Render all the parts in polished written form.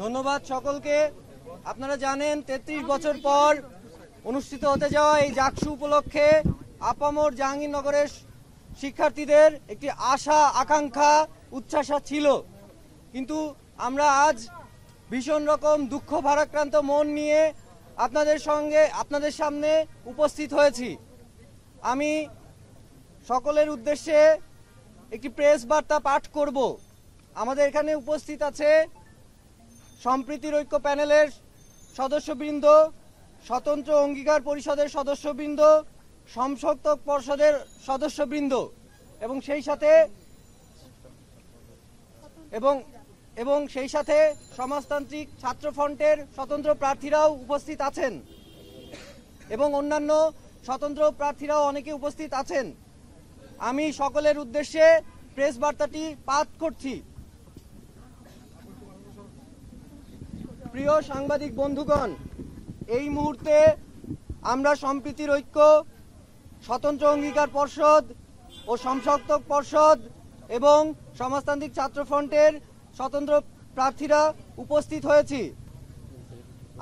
ধন্যবাদ সকলকে। আপনারা জানেন 33 বছর পর অনুষ্ঠিত হতে যাওয়া এই জাকসু উপলক্ষে আপামর জাহাঙ্গীরনগরের শিক্ষার্থীদের একটি আশা আকাঙ্ক্ষা উচ্ছ্বাসা ছিল, কিন্তু আমরা আজ ভীষণ রকম দুঃখ ভারাক্রান্ত মন নিয়ে আপনাদের সামনে উপস্থিত হয়েছি। আমি সকলের উদ্দেশ্যে একটি প্রেস বার্তা পাঠ করব। আমাদের এখানে উপস্থিত আছে সম্প্রীতির ঐক্য প্যানেলের সদস্যবৃন্দ, স্বতন্ত্র অঙ্গীকার পরিষদের সদস্যবৃন্দ, সমসপ্তক পর্ষদের সদস্যবৃন্দ এবং সেই সাথে সমাজতান্ত্রিক ছাত্র ফ্রন্টের স্বতন্ত্র প্রার্থীরাও উপস্থিত আছেন এবং অন্যান্য স্বতন্ত্র প্রার্থীরাও অনেকে উপস্থিত আছেন। আমি সকলের উদ্দেশ্যে প্রেস বার্তাটি পাঠ করছি। প্রিয় সাংবাদিক বন্ধুগণ, এই মুহূর্তে আমরা সম্প্রীতির ঐক্য, স্বতন্ত্র অঙ্গীকার পর্ষদ ও সমসপ্তক পর্ষদ এবং সমাজতান্ত্রিক ছাত্র ফ্রন্টের স্বতন্ত্র প্রার্থীরা উপস্থিত হয়েছি।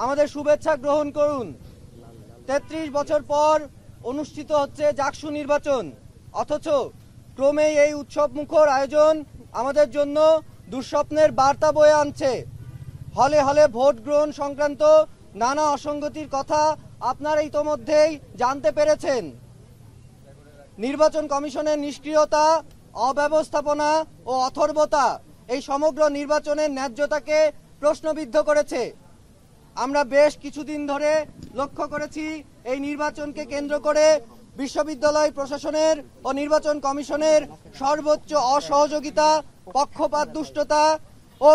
আমাদের শুভেচ্ছা গ্রহণ করুন। 33 বছর পর অনুষ্ঠিত হচ্ছে জাকসু নির্বাচন, অথচ ক্রমেই এই উৎসব মুখর আয়োজন আমাদের জন্য দুঃস্বপ্নের বার্তা বয়ে আনছে। হলে হলে ভোট গ্রহণ সংক্রান্ত নানা অসঙ্গতির কথা আপনারা ইতোমধ্যেই জানতে পেরেছেন। নির্বাচন কমিশনের নিষ্ক্রিয়তা, অব্যবস্থাপনা ও অথর্বতা এই সমগ্র নির্বাচনের ন্যায্যতাকে প্রশ্নবিদ্ধ করেছে। আমরা বেশ কিছুদিন ধরে লক্ষ্য করেছি এই নির্বাচনকে কেন্দ্র করে বিশ্ববিদ্যালয় প্রশাসনের ও নির্বাচন কমিশনের সর্বোচ্চ অসহযোগিতা, পক্ষপাত দুষ্টতা ও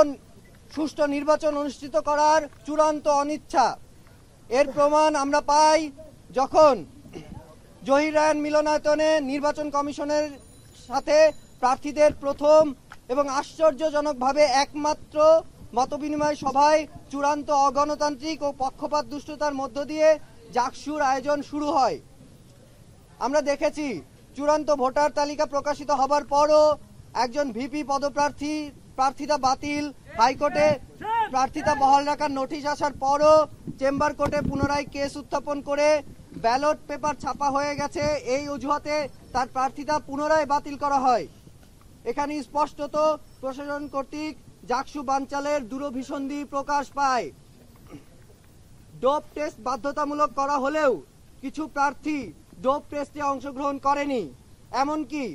সুষ্ঠু নির্বাচন অনুষ্ঠিত করার চূড়ান্ত অনিচ্ছা। এর প্রমাণ আমরা পাই যখন জহির রায়হান মিলনায়তনে নির্বাচন কমিশনের সাথে প্রার্থীদের প্রথম এবং আশ্চর্যজনকভাবে একমাত্র মতবিনিময় সভায় চূড়ান্ত অগণতান্ত্রিক ও পক্ষপাত দুষ্টতার মধ্য দিয়ে জাকসুর আয়োজন শুরু হয়। আমরা দেখেছি চূড়ান্ত ভোটার তালিকা প্রকাশিত হবার পরও একজন ভিপি প্রার্থিতা বাতিল, হাইকোর্টে প্রার্থিতা বহাল রাখার নোটিশ আসার পরও চেম্বার কোর্টে পুনরায় কেস উত্থাপন করে ব্যালট পেপার ছাপা হয়ে গেছে এই অজুহাতে তার প্রার্থিতা পুনরায় বাতিল করা হয়। এখানে স্পষ্টত প্রশাসন কর্তৃক জাকসু বানচালের দূরভিসন্ধি প্রকাশ পায়। ডোপ টেস্ট বাধ্যতামূলক করা হলেও কিছু প্রার্থী ডোপ টেস্টে অংশগ্রহণ করেনি। এমনকি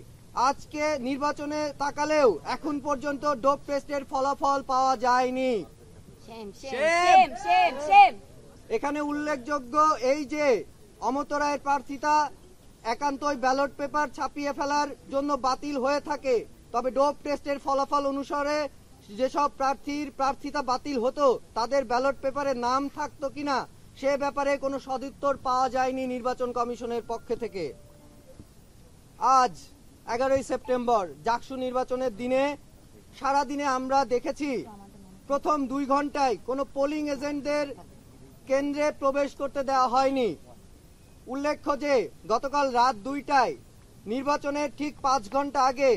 আজকে নির্বাচনে তাকালেও এখন পর্যন্ত ডোপ টেস্টের ফলাফল পাওয়া যায়নি। এখানে উল্লেখযোগ্য এই যে অমত রায়ের প্রার্থিতা একান্তই ব্যালট পেপার ছাপিয়ে ফেলার জন্য বাতিল হয়ে থাকে, তবে ডোপ টেস্টের ফলাফল অনুসারে যেসব প্রার্থীর প্রার্থিতা বাতিল হতো তাদের ব্যালট পেপারে নাম থাকতো কিনা সে ব্যাপারে কোনো সদুত্তর পাওয়া যায়নি নির্বাচন কমিশনের পক্ষ থেকে। আজ 11ই সেপ্টেম্বর জাকসু নির্বাচনের দিনে সারাদিনে আমরা দেখেছি প্রথম 2 ঘন্টায় কোনো পোলিং এজেন্টদের কেন্দ্রে প্রবেশ করতে দেওয়া হয়নি। উল্লেখ্য যে গতকাল রাত 2টায় নির্বাচনের ঠিক 5 ঘন্টা আগে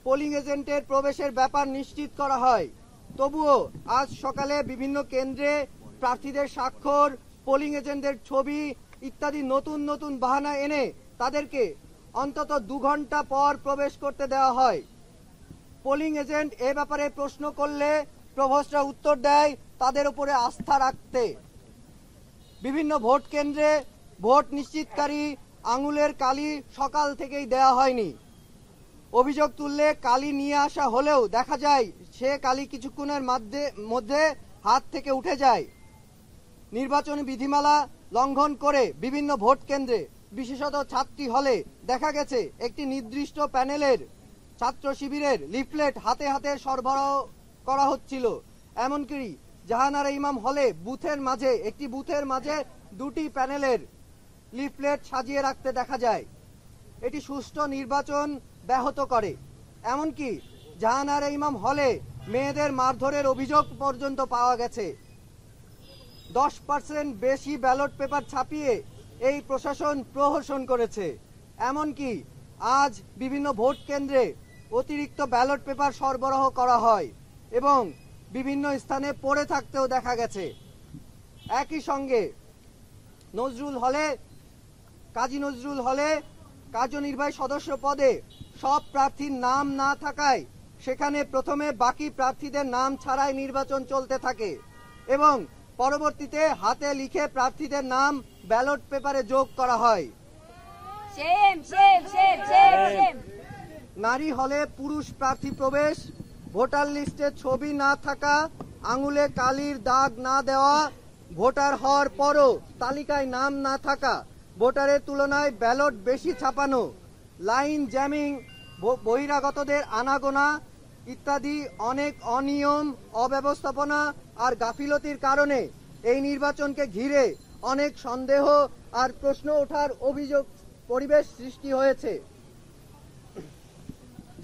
পোলিং এজেন্টের প্রবেশের ব্যাপার নিশ্চিত করা হয়। তবুও আজ সকালে বিভিন্ন কেন্দ্রে প্রার্থীদের স্বাক্ষর, পোলিং এজেন্টদের ছবি ইত্যাদি নতুন নতুন বাহানা এনে তাদেরকে অন্তত 2 ঘন্টা পর প্রবেশ করতে দেওয়া হয়। পোলিং এজেন্ট এ ব্যাপারে প্রশ্ন করলে প্রভোস্টরা উত্তর দেয় তাদের উপরে আস্থা রাখতে। বিভিন্ন ভোট কেন্দ্রে ভোট নিশ্চিতকারী আঙুলের কালি সকাল থেকেই দেওয়া হয়নি। অভিযোগ তুললে কালি নিয়ে আসা হলেও দেখা যায় সে কালি কিছুক্ষণের মধ্যে হাত থেকে উঠে যায়। নির্বাচনী বিধিমালা লঙ্ঘন করে বিভিন্ন ভোট কেন্দ্রে, বিশেষত ছাত্রী হলে দেখা গেছে একটি নির্দিষ্ট প্যানেলের ছাত্র শিবিরের লিফলেট হাতে হাতে সরবরাহ করা হচ্ছিল। এমনকি জাহানারা ইমাম হলে একটি বুথের মাঝে 2টি প্যানেলের লিফলেট সাজিয়ে রাখতে দেখা যায়। এটি সুষ্ঠু নির্বাচন ব্যাহত করে। এমনকি জাহানারা ইমাম হলে মেয়েদের মারধরের অভিযোগ পর্যন্ত পাওয়া গেছে। 10% বেশি ব্যালট পেপার ছাপিয়ে এই প্রশাসন প্রহসন করেছে। এমনকি আজ বিভিন্ন ভোট কেন্দ্রে অতিরিক্ত ব্যালট পেপার সরবরাহ করা হয় এবং বিভিন্ন স্থানে পড়ে থাকতেও দেখা গেছে। একই সঙ্গে কাজী নজরুল হলে কার্যনির্বাহী সদস্য পদে সব প্রার্থীর নাম না থাকায় সেখানে প্রথমে বাকি প্রার্থীদের নাম ছাড়াই নির্বাচন চলতে থাকে এবং পরবর্তীতে হাতে লিখে প্রার্থীদের নাম ব্যালট পেপারে যোগ করা হয়। নারী হলে পুরুষ প্রার্থী প্রবেশ, ভোটার লিস্টে ছবি না থাকা, আঙুলে কালির দাগ না দেওয়া, ভোটার হওয়ার পরও তালিকায় নাম না থাকা, ভোটারের তুলনায় ব্যালট বেশি ছাপানো, লাইন জ্যামিং, বহিরাগতদের আনাগোনা ইত্যাদি অনেক অনিয়ম, অব্যবস্থাপনা আর গাফিলতির কারণে এই নির্বাচনকে ঘিরে অনেক সন্দেহ আর প্রশ্ন ওঠার পরিবেশ সৃষ্টি হয়েছে।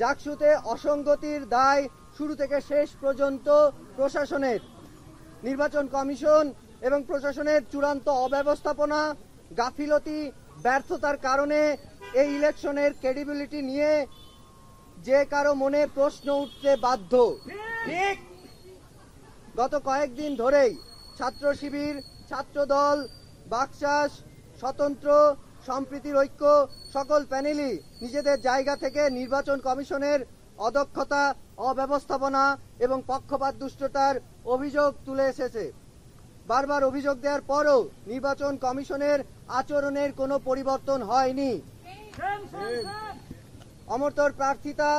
জাকসুতে অসঙ্গতির দায় শুরু থেকে শেষ পর্যন্ত প্রশাসনের, নির্বাচন কমিশন এবং প্রশাসনের চূড়ান্ত অব্যবস্থাপনা, গাফিলতি, ব্যর্থতার কারণে এই ইলেকশনের ক্রেডিবিলিটি নিয়ে যে কারো মনে প্রশ্ন উঠতে বাধ্য। গত কয়েকদিন ধরেই ছাত্র শিবির, ছাত্রদল, বাকশাস, স্বতন্ত্র, সম্প্রীতির ঐক্য সকল প্যানেলই নিজেদের জায়গা থেকে নির্বাচন কমিশনের অদক্ষতা, অব্যবস্থাপনা এবং পক্ষপাত দুষ্টতার অভিযোগ তুলে এসেছে। বারবার অভিযোগ দেওয়ার পরও নির্বাচন কমিশনের আচরণের কোনো পরিবর্তন হয়নি। অমর্ত্যর প্রার্থিতা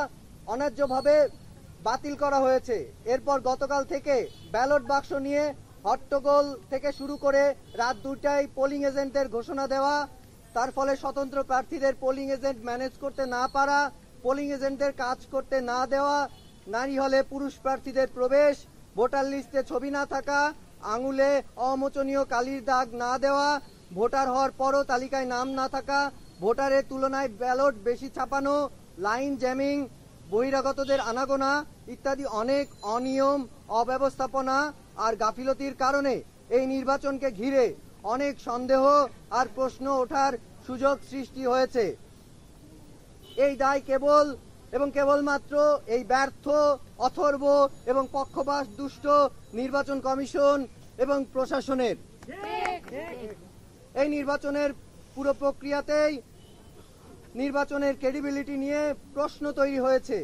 অন্যায্যভাবে বাতিল করা হয়েছে। এরপর গতকাল থেকে ব্যালট বাক্স নিয়ে হট্টগোল থেকে শুরু করে রাত 2টায় পোলিং এজেন্টের ঘোষণা দেওয়া, তার ফলে স্বতন্ত্র প্রার্থীদের পোলিং এজেন্ট ম্যানেজ করতে না পারা, পোলিং এজেন্টের কাজ করতে না দেওয়া, নারী হলে পুরুষ প্রার্থীদের প্রবেশ, ভোটার লিস্টে ছবি না থাকা, আঙুলে অমোচনীয় কালির দাগ না দেওয়া, ভোটার হওয়ার পরও তালিকায় নাম না থাকা, ভোটারের তুলনায় ব্যালট বেশি ছাপানো, লাইন জ্যামিং, বহিরাগতদের আনাগোনা ইত্যাদি অনেক অনিয়ম, অব্যবস্থাপনা আর গাফিলতির কারণে এই নির্বাচনকে ঘিরে অনেক সন্দেহ আর প্রশ্ন ওঠার সুযোগ সৃষ্টি হয়েছে। এই দায় কেবলমাত্র এই ব্যর্থ, অথর্ব এবং পক্ষপাত দুষ্ট নির্বাচন কমিশন এবং প্রশাসনের। এই নির্বাচনের পুরো প্রক্রিয়াতেই নির্বাচনের ক্রেডিবিলিটি নিয়ে প্রশ্ন তৈরি হয়েছে।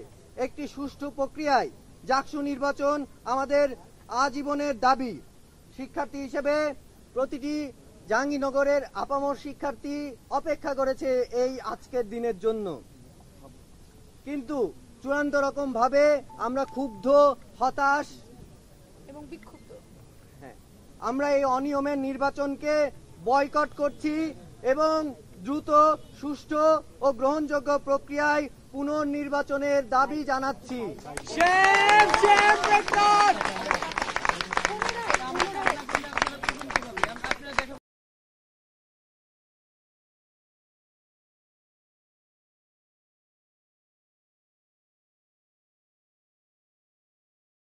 একটি সুষ্ঠু প্রক্রিয়ায় জাকসু নির্বাচন আমাদের আজীবনের দাবি। শিক্ষার্থী হিসেবে প্রতিটি জাহাঙ্গীরনগরের আপামর শিক্ষার্থী অপেক্ষা করেছে এই আজকের দিনের জন্য, কিন্তু চূড়ান্ত রকম ভাবে আমরা ক্ষুব্ধ, হতাশ এবং বিক্ষুব্ধ। আমরা এই অনিয়মের নির্বাচনকে বয়কট করছি এবং দ্রুত, সুষ্ঠু ও গ্রহণযোগ্য প্রক্রিয়ায় পুনর্নির্বাচনের দাবি জানাচ্ছি।